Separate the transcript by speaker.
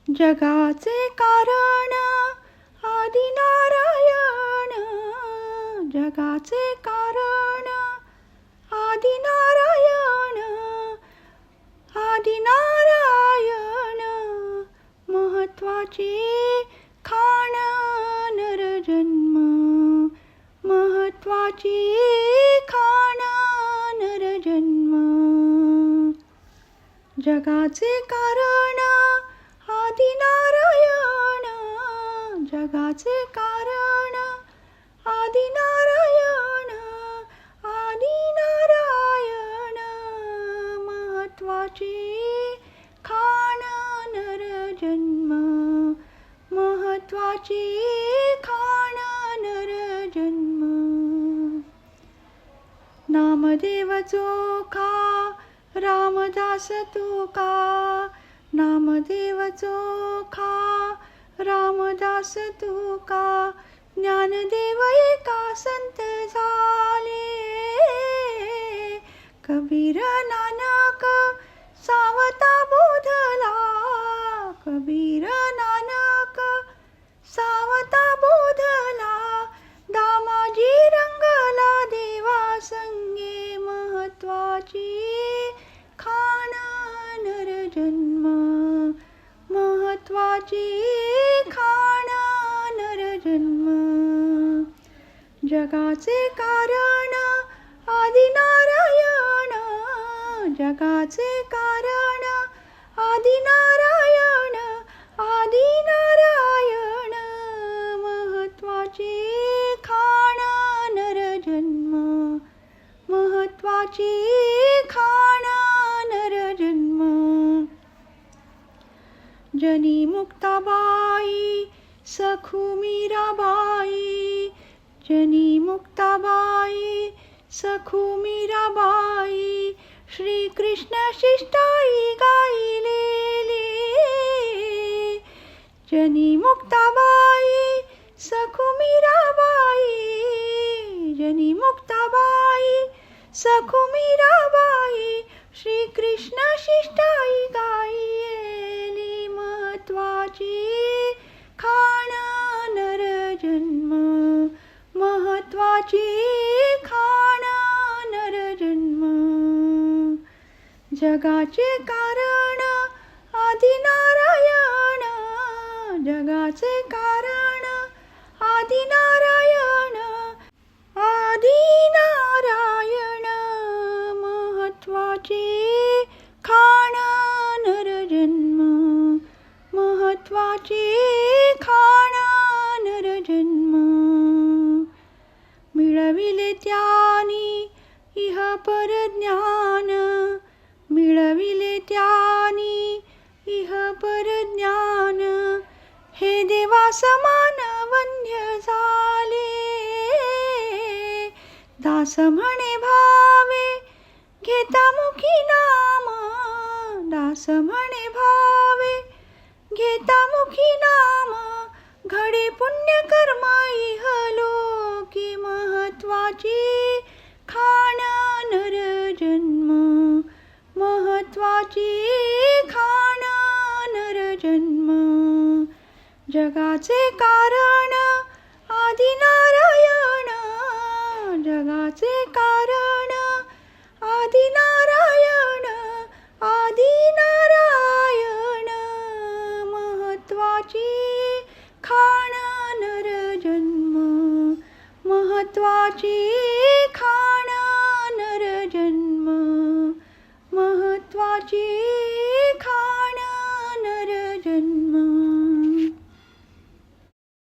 Speaker 1: जगाचे कारण आदि नारायण, जगाचे कारण आदि नारायण, आदि नारायण. महत्वाची खाण नरजन्म, महत्वाची खाण नरजन्म. जगाचे कारण आदि नारायण, जगाचे कारण आदि नारायण, आदि नारायण. महत्वाची खाण नरजन्म, महत्वाची खाण नरजन्म. नामदेव चोखा रामदास तुका, नामदेव चोखा रामदास तुका. ज्ञानदेव एका संत झाले, कबीर नानक सावता बोधला, कबीर नानक सावता बोधला. दामाजी रंगला देवा संगे, महत्वाची खाण नरजन्म, महत्वाची खाण नरजन्म. जगाचे कारण आदि नारायण, जगाचे कारण आदि नारायण, आदि नारायण. महत्वाची खाण नरजन्म, महत्वाची खाण नरजन्म. जनी मुक्ताबाई सखू मीराबाई, जनी मुक्ताबाई सखू मीराबाई. श्री कृष्ण शिष्टाई गायलेली, जनी मुक्ताबाई सखू मीराबाई, जनी मुक्ताबाई सखू मीराबाई. श्री कृष्ण शिष्टाई गायली, महत्वाची खाण नरजन्म, महत्वाची खाण नरजन्म. जगाचे कारण आदि नारायण, जगाचे कारण आदि नारायण, आदि नारायण. महत्वाची खाण नरजन्म, महत्वाची खाण नरजन्म. मिळविले त्यानी इह पर ज्ञान, मिळविले त्यानी इह पर ज्ञान. हे देवा समान वंद्य झाले, दास म्हणे भावे घेता मुखी नाम, दास म्हणे भावे घेता मुखी नाम. घडे पुण्य कर्म इह लोकी, महत्वाची खाण नरजन्म, महत्वाची खाण नरजन्म. जगाचे कारण आदि नारायण, जगाचे कारण आदि नारायण, आदि नारायण. महत्वाची खाण नरजन्म, महत्वाची खाण नरजन्म, महत्वाची